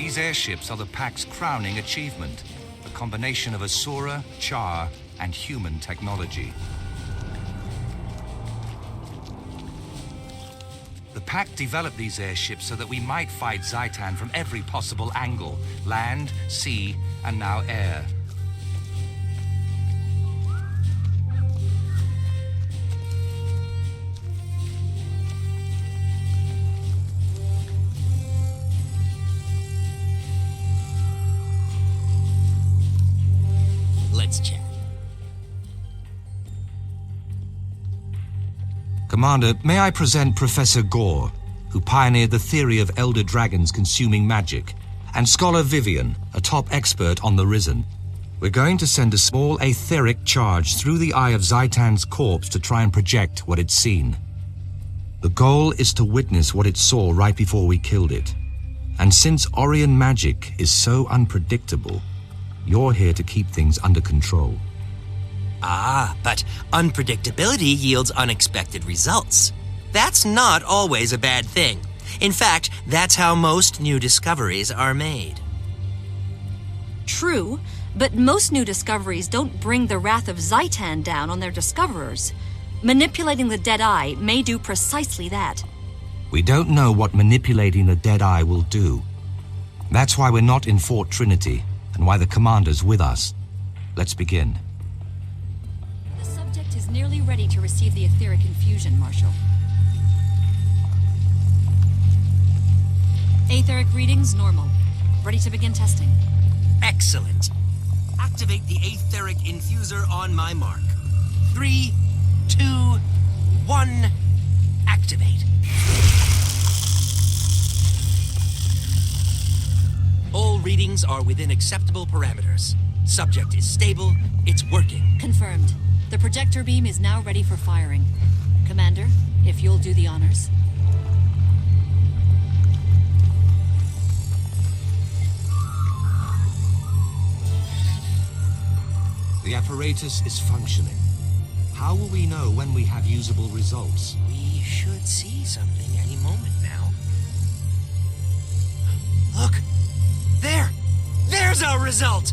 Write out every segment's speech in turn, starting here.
These airships are the Pact's crowning achievement, a combination of Asura, Char, and human technology. The Pact developed these airships so that we might fight Zhaitan from every possible angle: land, sea, and now air. Let's chat. Commander, may I present Professor Gw2, who pioneered the theory of elder dragons consuming magic, and Scholar Vivian, a top expert on the Risen. We're going to send a small etheric charge through the eye of Zhaitan's corpse to try and project what it's seen. The goal is to witness what it saw right before we killed it. And since Orion magic is so unpredictable, you're here to keep things under control. Ah, but unpredictability yields unexpected results. That's not always a bad thing. In fact, that's how most new discoveries are made. True, but most new discoveries don't bring the wrath of Zhaitan down on their discoverers. Manipulating the dead eye may do precisely that. We don't know what manipulating the dead eye will do. That's why we're not in Fort Trinity, and why the commander's with us. Let's begin. The subject is nearly ready to receive the etheric infusion, Marshal. Etheric readings normal. Ready to begin testing. Excellent. Activate the etheric infuser on my mark. 3, 2, 1, activate. All readings are within acceptable parameters. Subject is stable, it's working. Confirmed. The projector beam is now ready for firing. Commander, if you'll do the honors. The apparatus is functioning. How will we know when we have usable results? We should see something any moment now. Look! There! There's our result!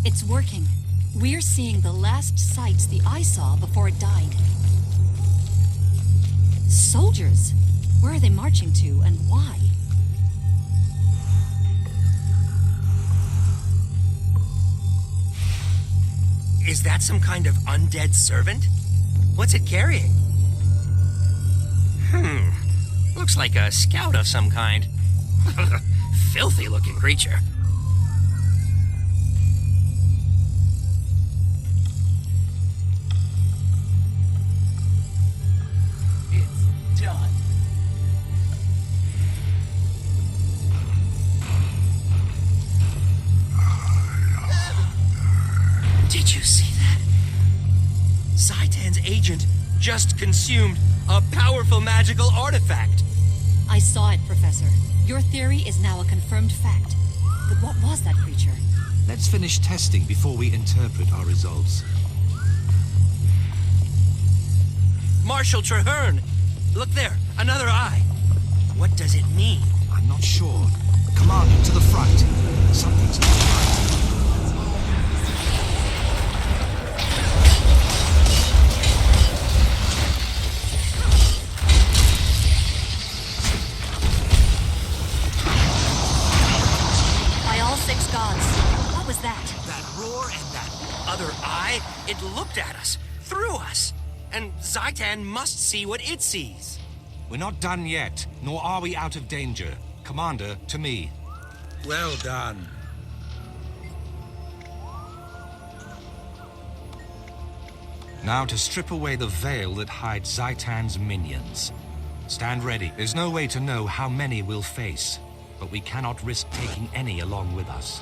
It's working. We're seeing the last sights the eye saw before it died. Soldiers? Where are they marching to, and why? Is that some kind of undead servant? What's it carrying? Looks like a scout of some kind. Filthy looking creature. It's done. Did you see that? Zhaitan's agent just consumed a powerful magical artifact. I saw it, Professor. Your theory is now a confirmed fact. But what was that creature? Let's finish testing before we interpret our results. Marshal Traherne! Look there, another eye. What does it mean? I'm not sure. Commander, to the front. Something's not right. By all 6 gods, what was that? That roar and that other eye, it looked at us, through us. And Zhaitan must see what it sees. We're not done yet, nor are we out of danger. Commander, to me. Well done. Now to strip away the veil that hides Zhaitan's minions. Stand ready. There's no way to know how many we'll face, but we cannot risk taking any along with us.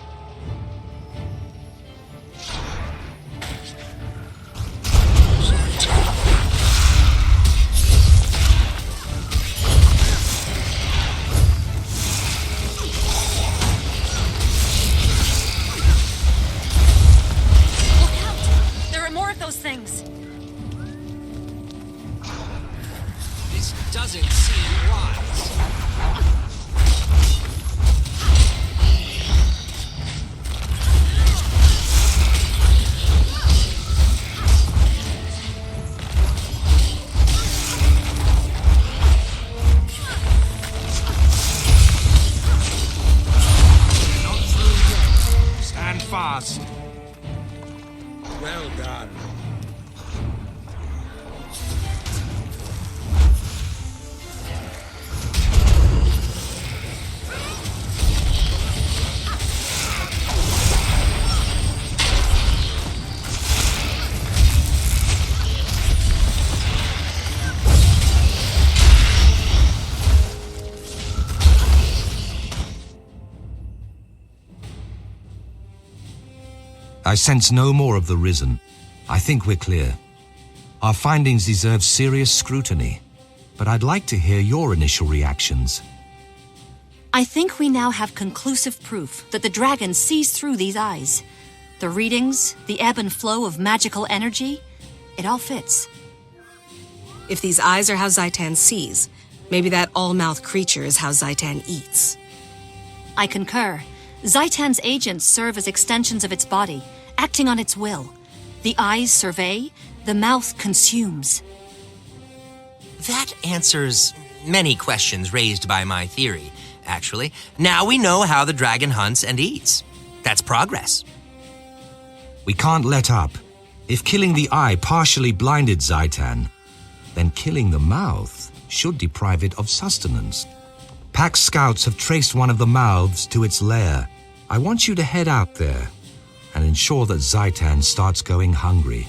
Well done. I sense no more of the Risen. I think we're clear. Our findings deserve serious scrutiny, but I'd like to hear your initial reactions. I think we now have conclusive proof that the dragon sees through these eyes. The readings, the ebb and flow of magical energy, it all fits. If these eyes are how Zaitan sees, maybe that all-mouth creature is how Zaitan eats. I concur. Zaitan's agents serve as extensions of its body, acting on its will. The eyes survey, the mouth consumes. That answers many questions raised by my theory, actually. Now we know how the dragon hunts and eats. That's progress. We can't let up. If killing the eye partially blinded Zaitan, then killing the mouth should deprive it of sustenance. Pack scouts have traced one of the mouths to its lair. I want you to head out there and ensure that Zaitan starts going hungry.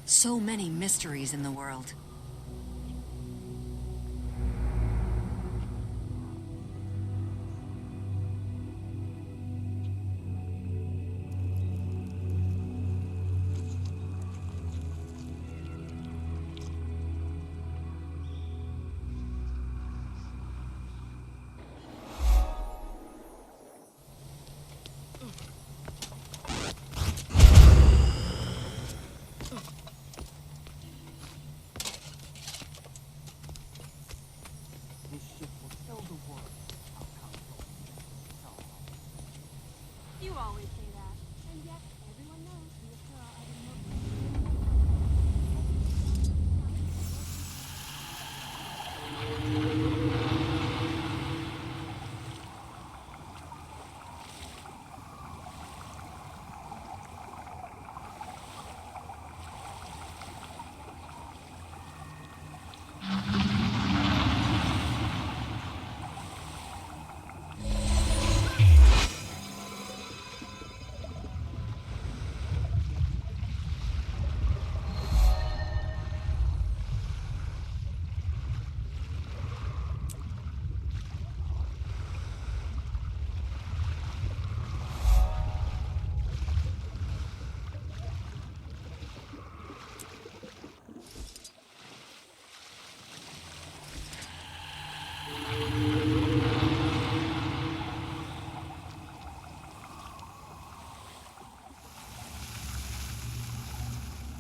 So many mysteries in the world. You always say that, and yet everyone knows the Asura are the most...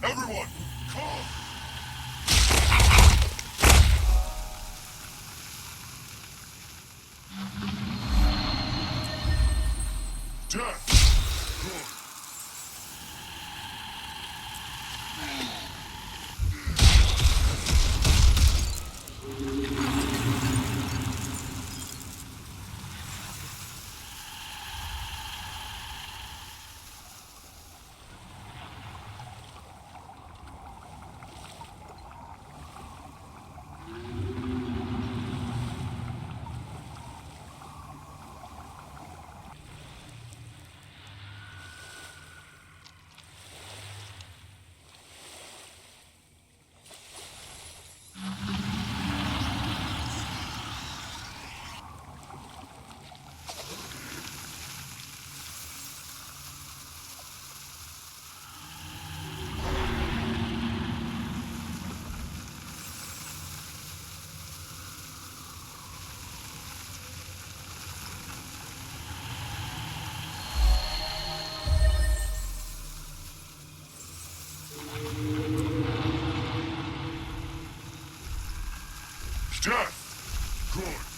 Everyone, come! Death! Death. Good.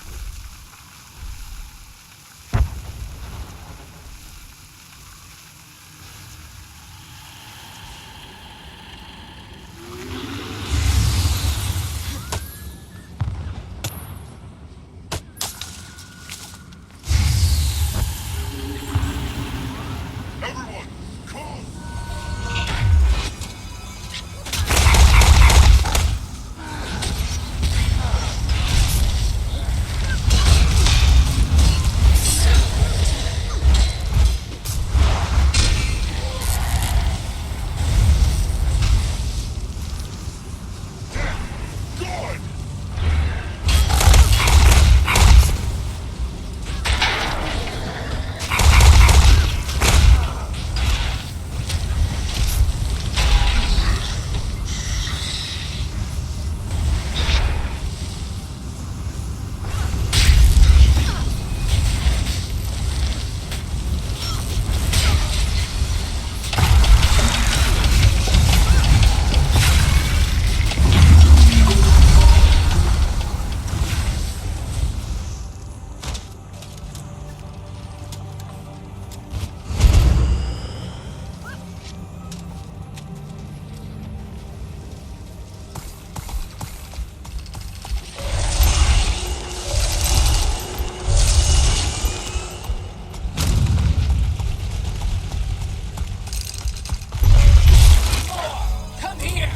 Everyone, come! Good! Come here!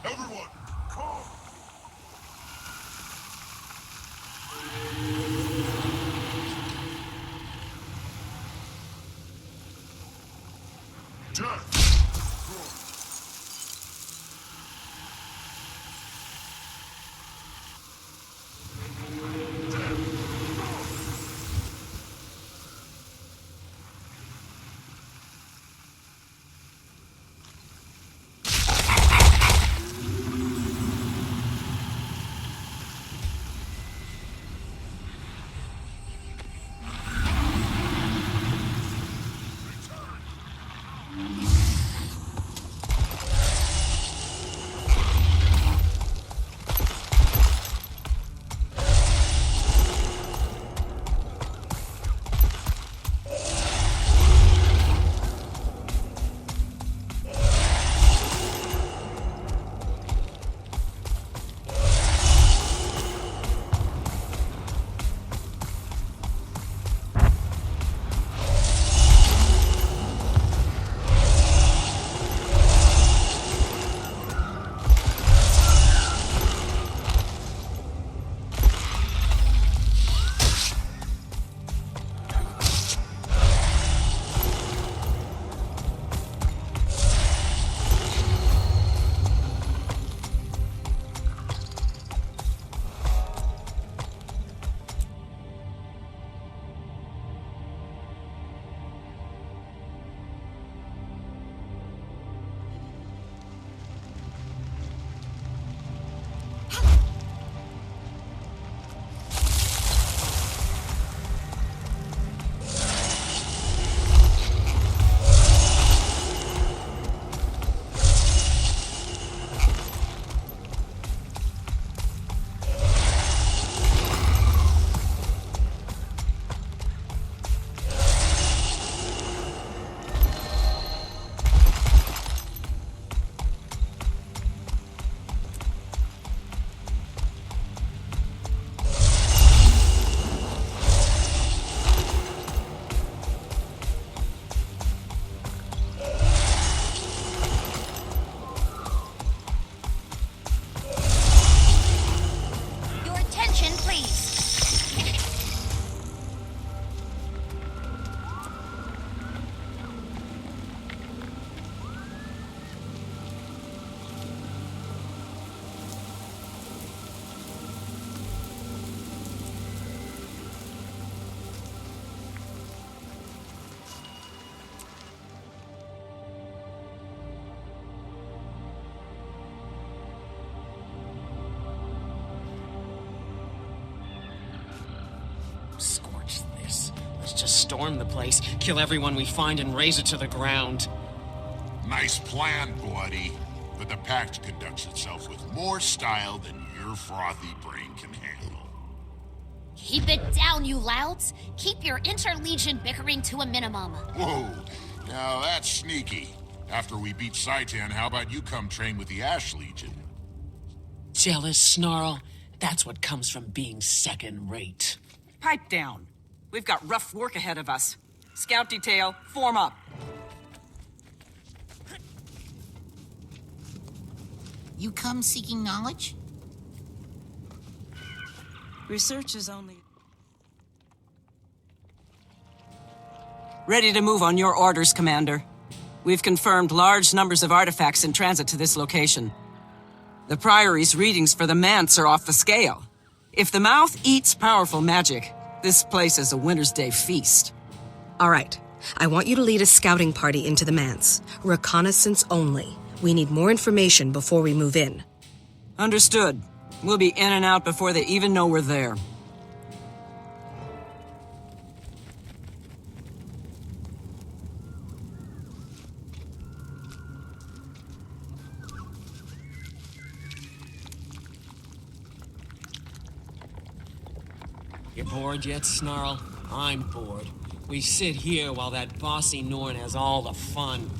Everyone, come! Death. storm the place, kill everyone we find, and raze it to the ground. Nice plan, buddy. But the pact conducts itself with more style than your frothy brain can handle. Keep it down, you louds. Keep your interlegion bickering to a minimum. Whoa, now that's sneaky. After we beat Saitan, how about you come train with the Ash Legion? Jealous, Snarl? That's what comes from being second rate. Pipe down. We've got rough work ahead of us. Scout detail, form up. You come seeking knowledge? Research is only... Ready to move on your orders, Commander. We've confirmed large numbers of artifacts in transit to this location. The Priory's readings for the Manse are off the scale. If the mouth eats powerful magic, this place is a Winter's Day feast. All right. I want you to lead a scouting party into the Manse. Reconnaissance only. We need more information before we move in. Understood. We'll be in and out before they even know we're there. You bored yet, Snarl? I'm bored. We sit here while that bossy Norn has all the fun.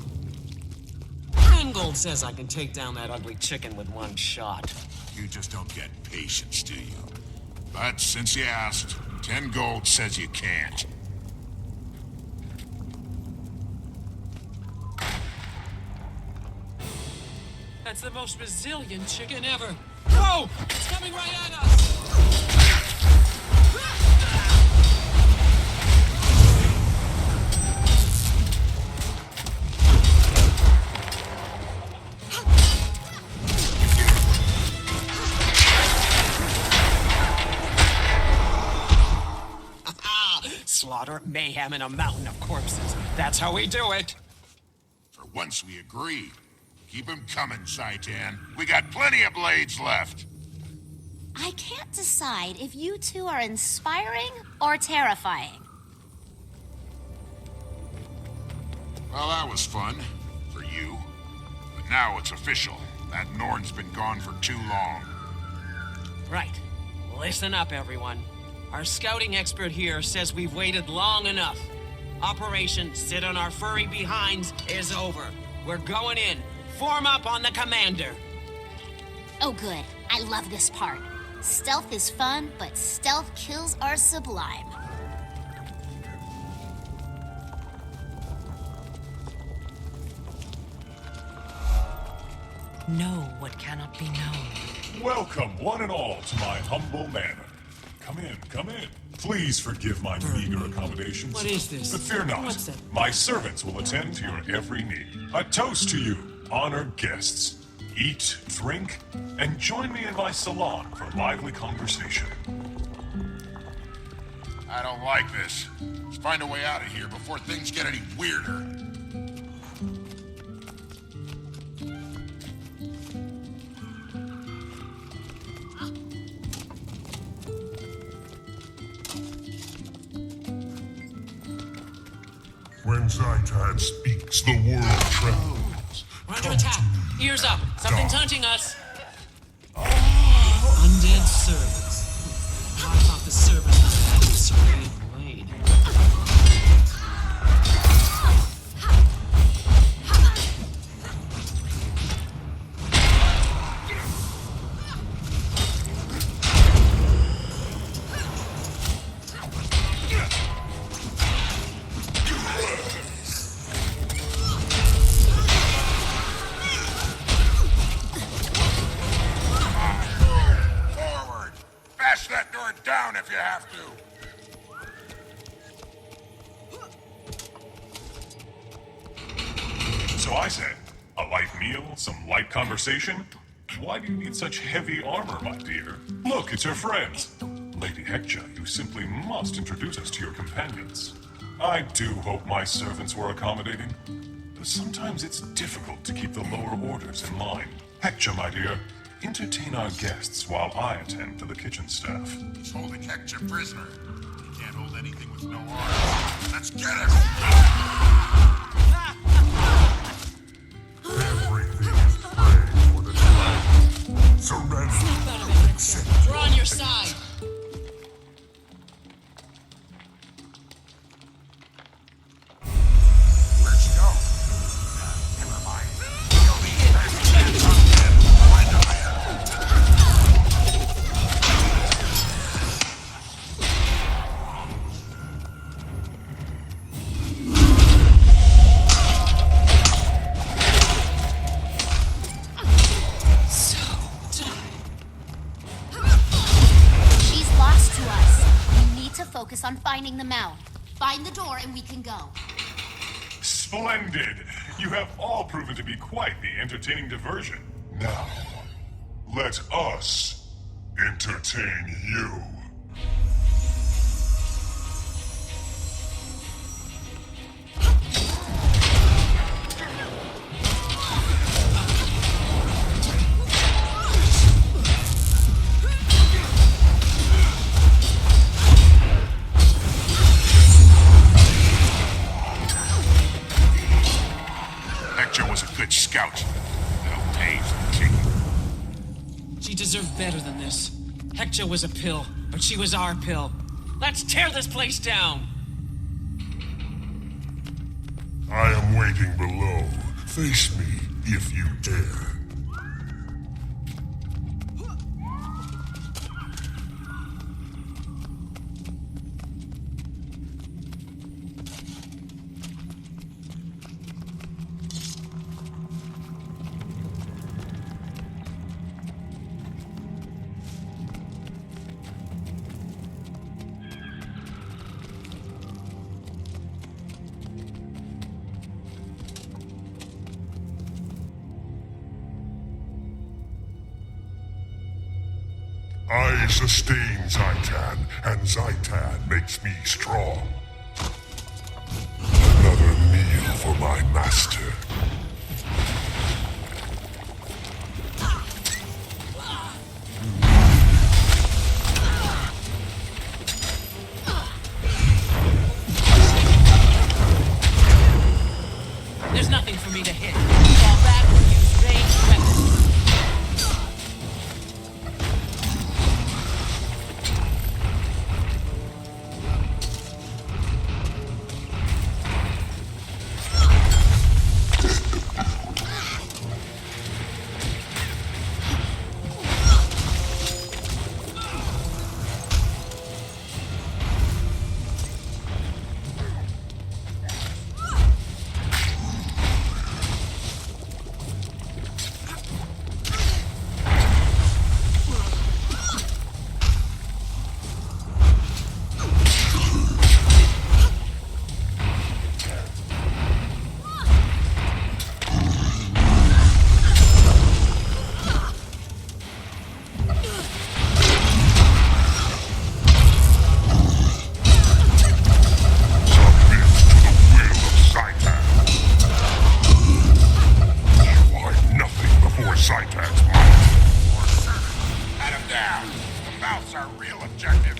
Mangold says I can take down that ugly chicken with one shot. You just don't get patience, do you? But since you asked, 10 gold says you can't. That's the most resilient chicken ever. Oh! It's coming right at us! Slaughter, mayhem, and a mountain of corpses. That's how we do it. For once we agree. Keep him coming, Saitan. We got plenty of blades left. I can't decide if you two are inspiring or terrifying. Well, that was fun. For you. But now it's official. That Norn's been gone for too long. Right. Listen up, everyone. Our scouting expert here says we've waited long enough. Operation Sit on Our Furry Behinds is over. We're going in. Form up on the commander. Oh, good. I love this part. Stealth is fun, but stealth kills are sublime. Know what cannot be known. Welcome, one and all, to my humble manor. Come in. Please forgive my meager accommodations. What is this? But fear not. What's that? My servants will attend to your every need. A toast to you, honored guests. Eat, drink, and join me in my salon for lively conversation. I don't like this. Let's find a way out of here before things get any weirder. When Zaitan speaks, the world trembles. We're under attack. Ears up. Something's hunting us. Undead servants. I thought the servants was a badly serrated blade. Forward! Bash that door down if you have to. So I said, a light meal, some light conversation? Why do you need such heavy armor, my dear? Look, it's your friends. Lady Hector, you simply must introduce us to your companions. I do hope my servants were accommodating. Sometimes it's difficult to keep the lower orders in line. Hector, my dear, entertain our guests while I attend to the kitchen staff. He's holding Hector prisoner. He can't hold anything with no arms. Let's get him! Everything is prey for the dragon. Surrender. Accept. We're on your side. Let's go. Never mind. You'll be best chance on him when I She's lost to us. We need to focus on finding the mount. Find the door and we can go. Splendid! You have all proven to be quite the entertaining diversion. Now, let us entertain you. Hector was a good scout. That'll pay for kicking. She deserved better than this. Hector was a pill, but she was our pill. Let's tear this place down! I am waiting below. Face me if you dare. I sustain Zaitan, and Zaitan makes me strong. Another meal for my master. There's nothing for me to hit. Fall back or use ranged weapons. Zaitan's might. Pat him down. The mouth's our real objective.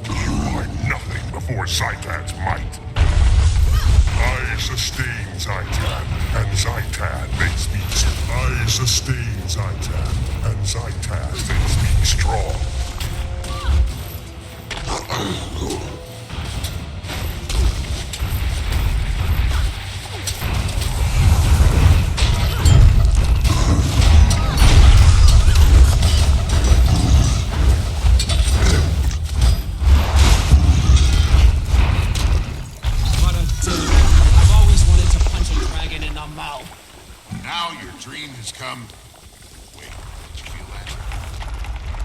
You are nothing before Zaitan's might. I sustain Zaitan, and Zaitan makes me strong. I sustain Zaitan, and Zaitan makes me strong. Now your dream has come. Wait, did you feel that?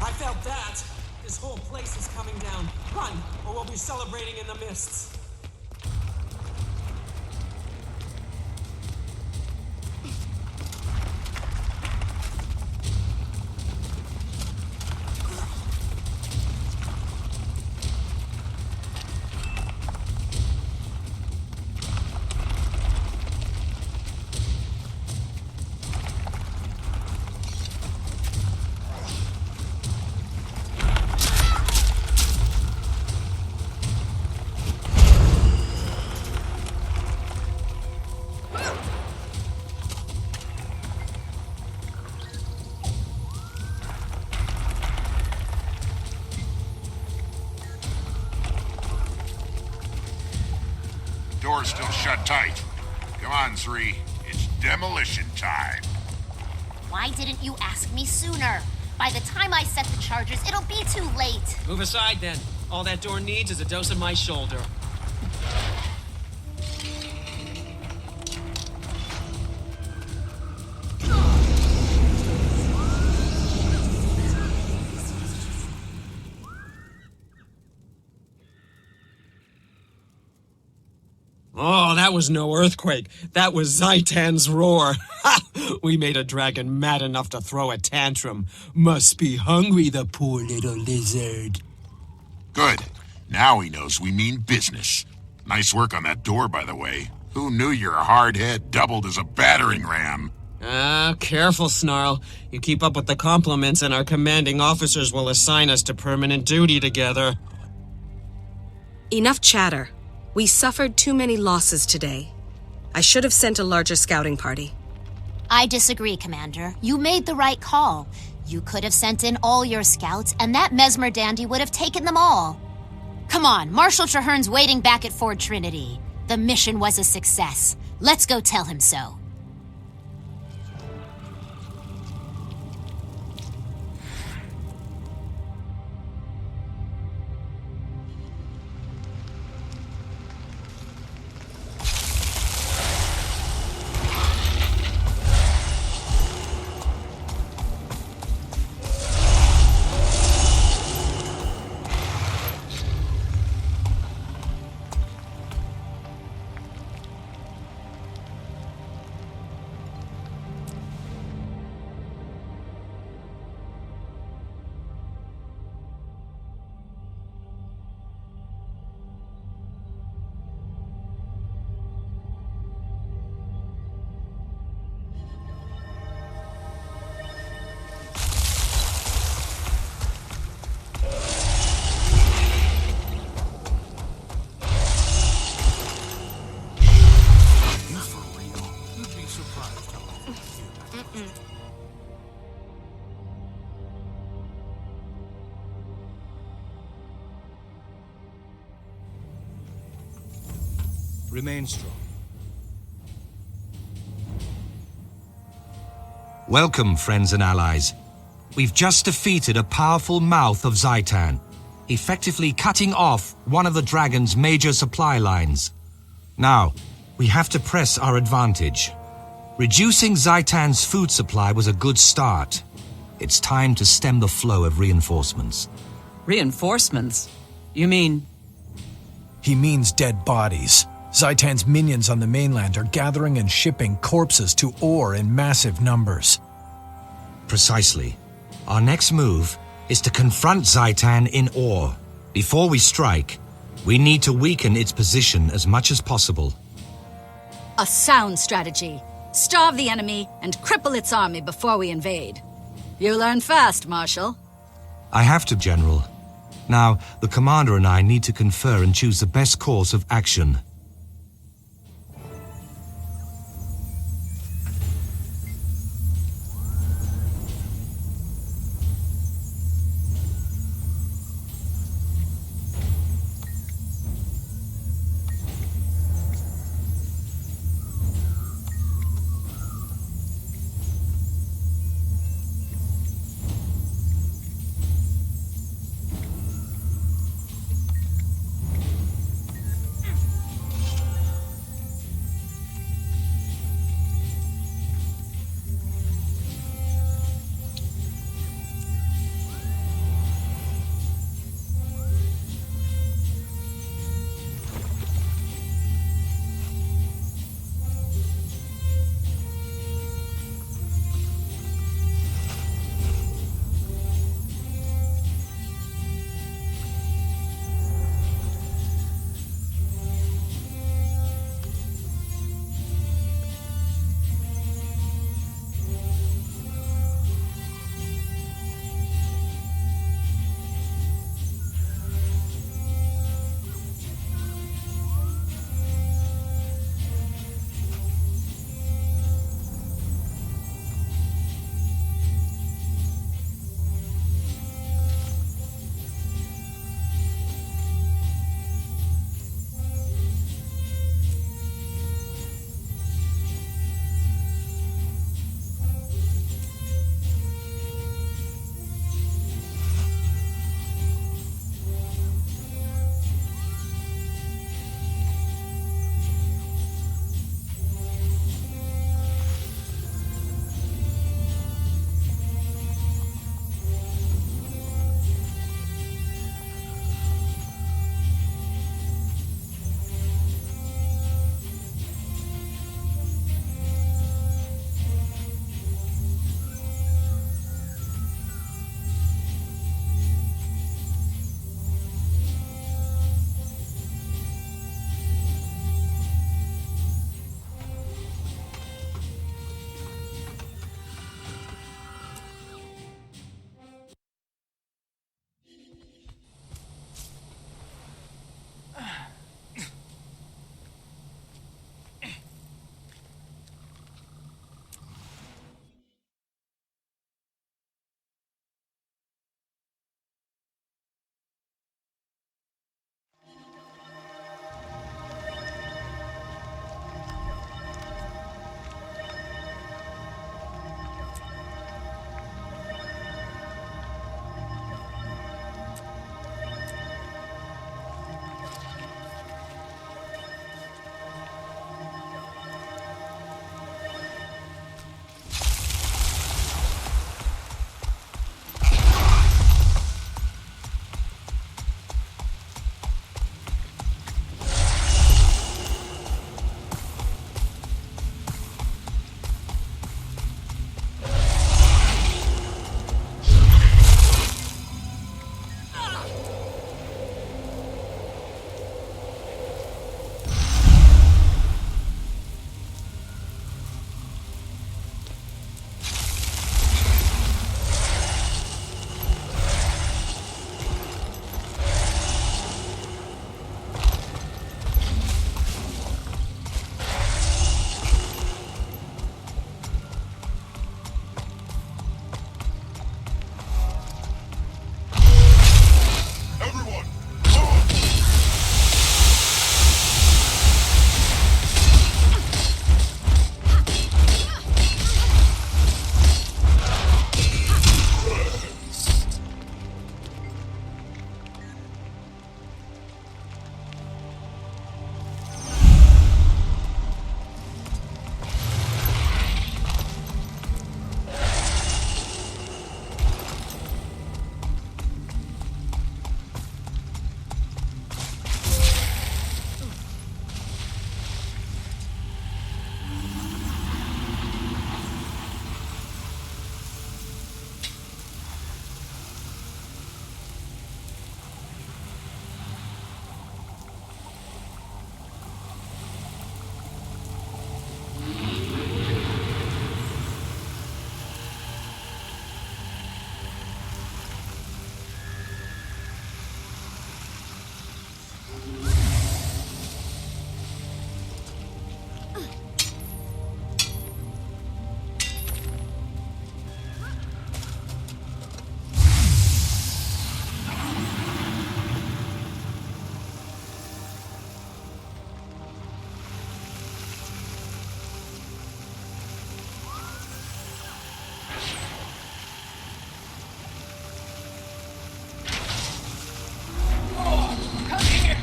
I felt that. This whole place is coming down. Run, or we'll be celebrating in the mists. door's still shut tight. Come on, 3. It's demolition time. Why didn't you ask me sooner? By the time I set the charges, it'll be too late. Move aside, then. All that door needs is a dose of my shoulder. Oh, that was no earthquake. That was Zaitan's roar. We made a dragon mad enough to throw a tantrum. Must be hungry, the poor little lizard. Good. Now he knows we mean business. Nice work on that door, by the way. Who knew your hard head doubled as a battering ram? Careful, Snarl. You keep up with the compliments and our commanding officers will assign us to permanent duty together. Enough chatter. We suffered too many losses today. I should have sent a larger scouting party. I disagree, Commander. You made the right call. You could have sent in all your scouts, and that Mesmer dandy would have taken them all. Come on, Marshal Traherne's waiting back at Fort Trinity. The mission was a success. Let's go tell him so. Remain strong. Welcome, friends and allies. We've just defeated a powerful mouth of Zaitan, effectively cutting off one of the dragon's major supply lines. Now, we have to press our advantage. Reducing Zaitan's food supply was a good start. It's time to stem the flow of reinforcements. Reinforcements? You mean... He means dead bodies. Zaitan's minions on the mainland are gathering and shipping corpses to ore in massive numbers. Precisely. Our next move is to confront Zaitan in ore. Before we strike, we need to weaken its position as much as possible. A sound strategy. Starve the enemy and cripple its army before we invade. You learn fast, Marshal. I have to, General. Now, the Commander and I need to confer and choose the best course of action. Oh, come here!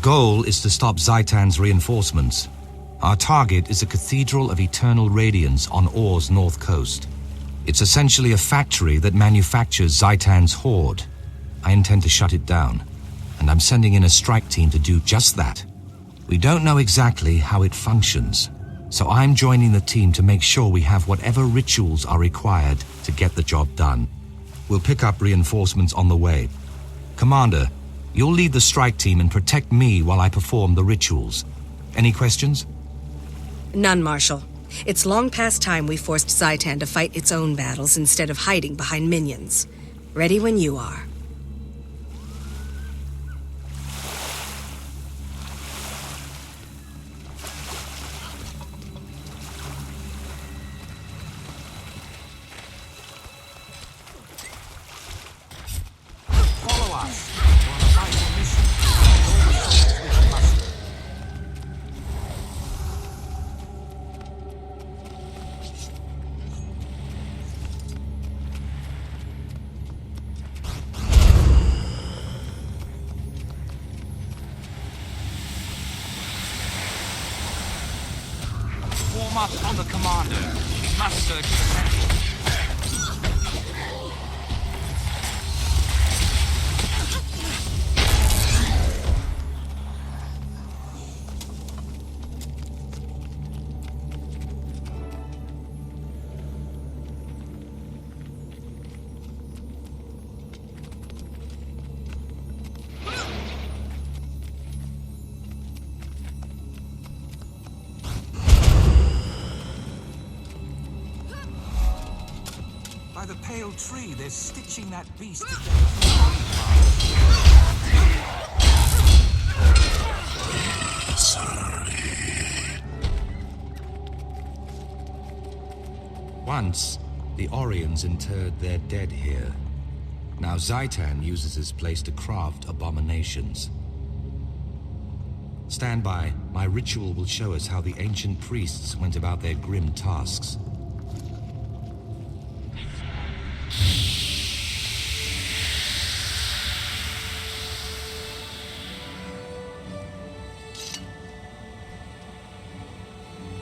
goal is to stop Zaitan's reinforcements. Our target is a Cathedral of Eternal Radiance on Or's north coast. It's essentially a factory that manufactures Zaitan's horde. I intend to shut it down, and I'm sending in a strike team to do just that. We don't know exactly how it functions, so I'm joining the team to make sure we have whatever rituals are required to get the job done. We'll pick up reinforcements on the way. Commander, you'll lead the strike team and protect me while I perform the rituals. Any questions? None, Marshal. It's long past time we forced Zaitan to fight its own battles instead of hiding behind minions. Ready when you are. Follow us. We're on a vital mission. All the soldiers we can muster. Warm up on the commander. Master command. By the pale tree, they're stitching that beast together. Once, the Orions interred their dead here. Now Zaitan uses this place to craft abominations. Stand by. My ritual will show us how the ancient priests went about their grim tasks.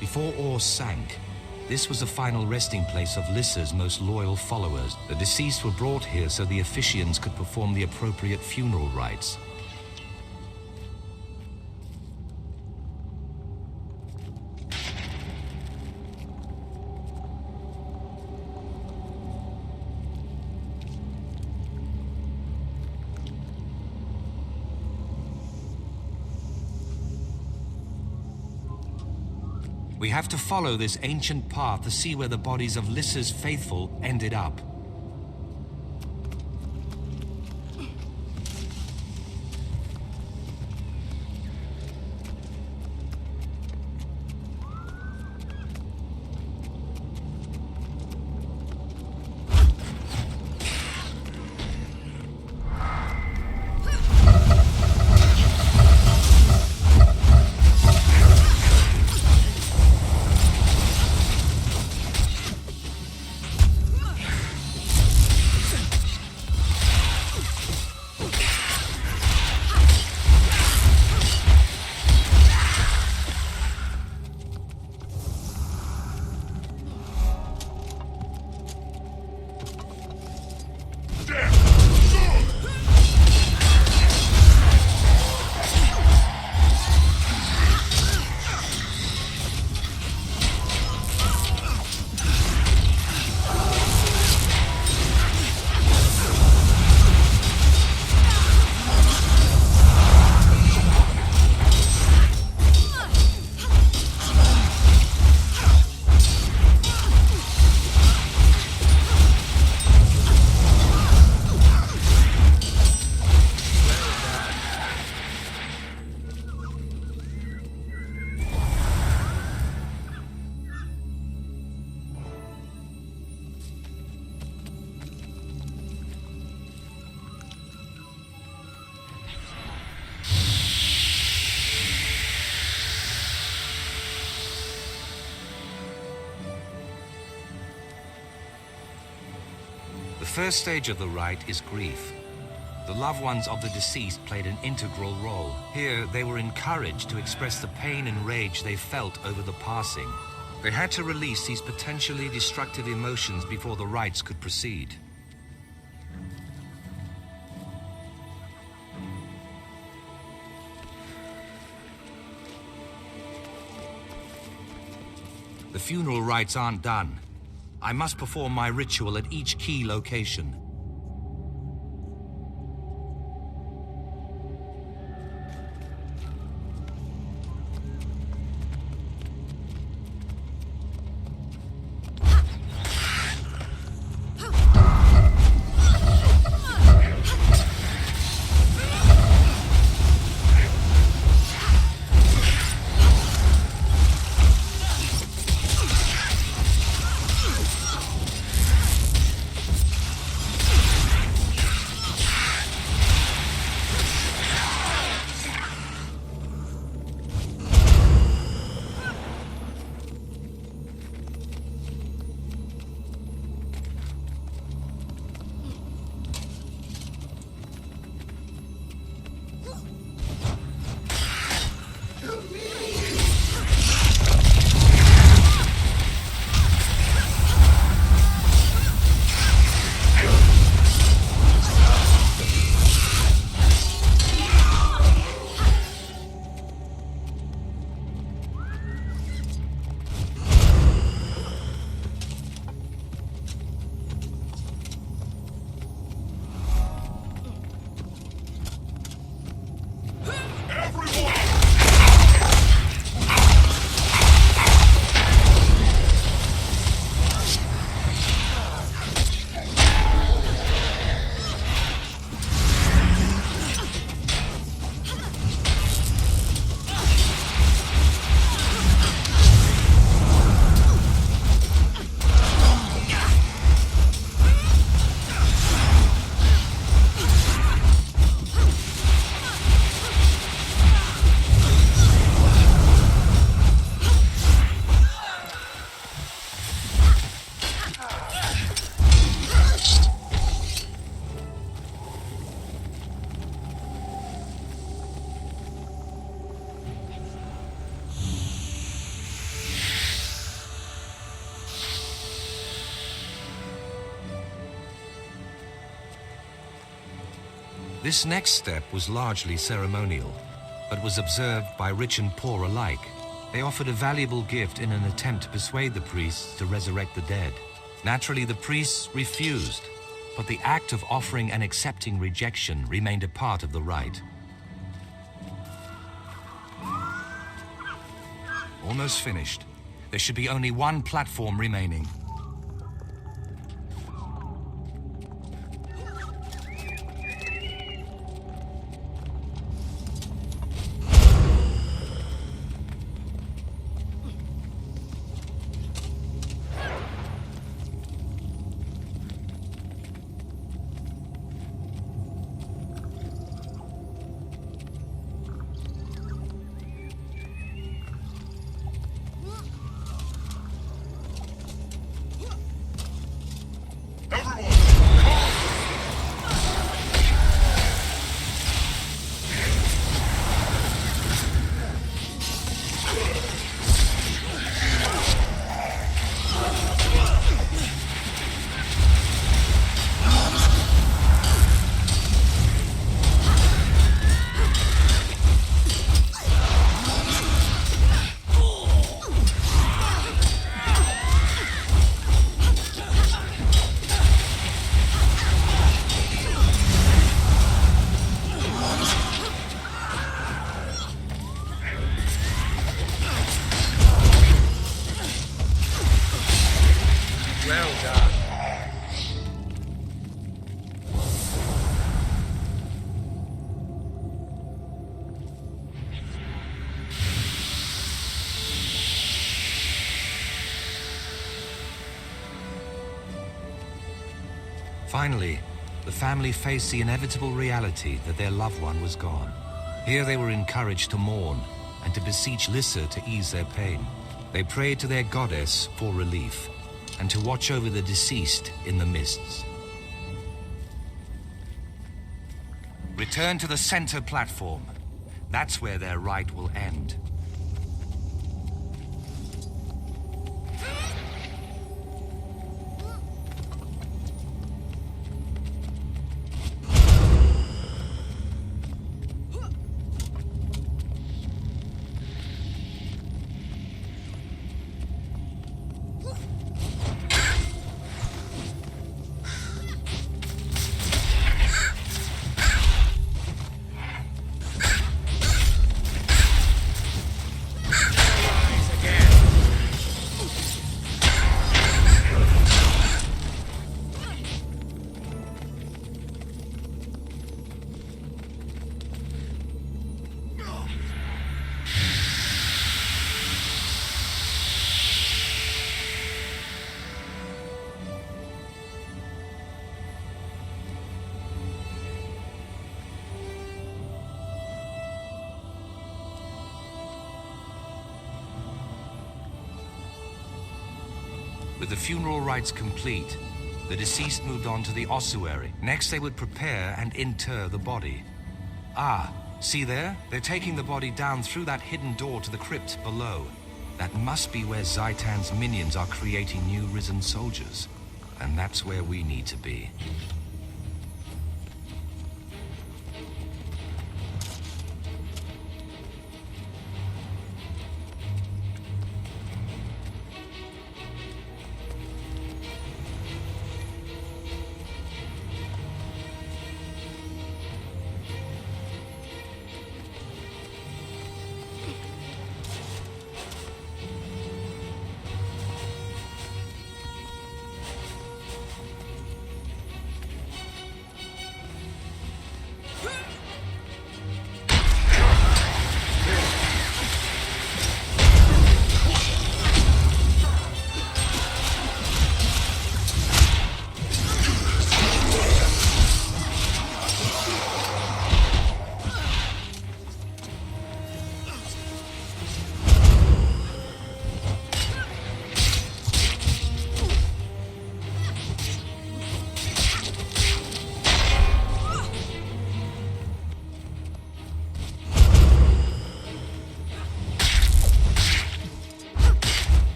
Before Or sank, this was the final resting place of Lissa's most loyal followers. The deceased were brought here so the officiants could perform the appropriate funeral rites. We have to follow this ancient path to see where the bodies of Lissa's faithful ended up. The first stage of the rite is grief. The loved ones of the deceased played an integral role. Here, they were encouraged to express the pain and rage they felt over the passing. They had to release these potentially destructive emotions before the rites could proceed. The funeral rites aren't done. I must perform my ritual at each key location. This next step was largely ceremonial, but was observed by rich and poor alike. They offered a valuable gift in an attempt to persuade the priests to resurrect the dead. Naturally, the priests refused, but the act of offering and accepting rejection remained a part of the rite. Almost finished. There should be only one platform remaining. Finally, the family faced the inevitable reality that their loved one was gone. Here they were encouraged to mourn and to beseech Lissa to ease their pain. They prayed to their goddess for relief and to watch over the deceased in the mists. Return to the center platform. That's where their ride will end. With the funeral rites complete, the deceased moved on to the ossuary. Next, they would prepare and inter the body. Ah, see there? They're taking the body down through that hidden door to the crypt below. That must be where Zaitan's minions are creating new risen soldiers. And that's where we need to be.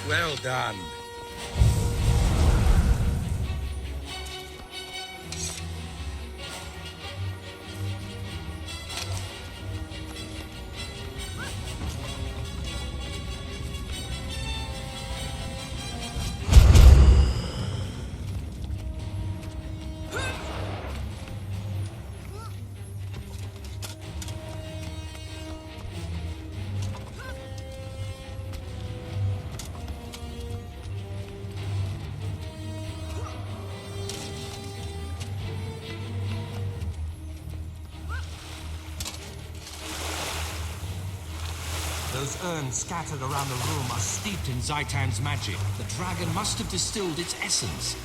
Well done. Those urns scattered around the room are steeped in Zaitan's magic. The dragon must have distilled its essence.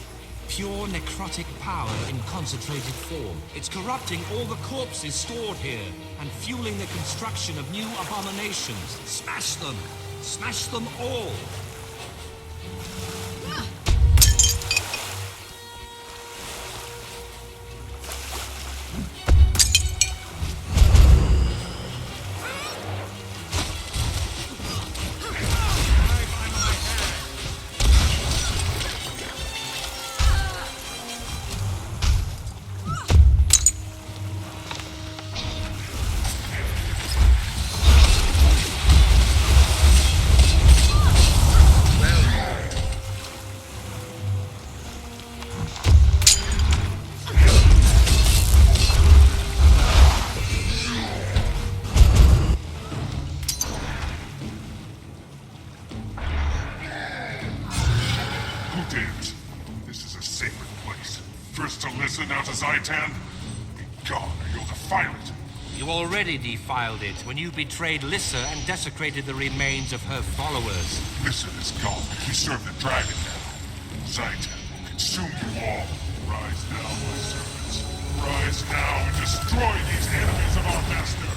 Pure necrotic power in concentrated form. It's corrupting all the corpses stored here and fueling the construction of new abominations. Smash them! Smash them all! You already defiled it when you betrayed Lissa and desecrated the remains of her followers. Lissa is gone. We serve the dragon now. Zaitan will consume you all. Rise now, my servants. Rise now and destroy these enemies of our master.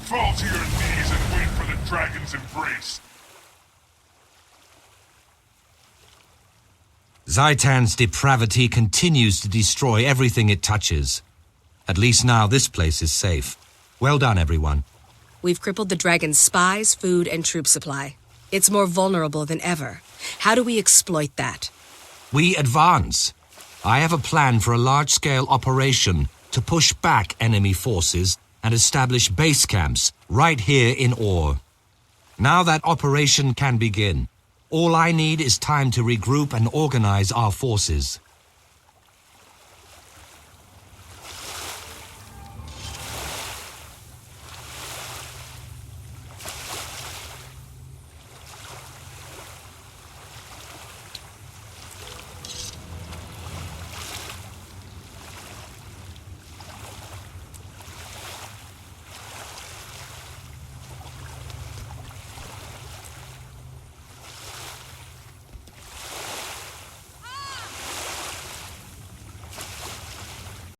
Fall to your knees and wait for the dragon's embrace. Zaitan's depravity continues to destroy everything it touches. At least now this place is safe. Well done, everyone. We've crippled the dragon's spies, food, and troop supply. It's more vulnerable than ever. How do we exploit that? We advance. I have a plan for a large-scale operation to push back enemy forces and establish base camps right here in Or. Now that operation can begin. All I need is time to regroup and organize our forces.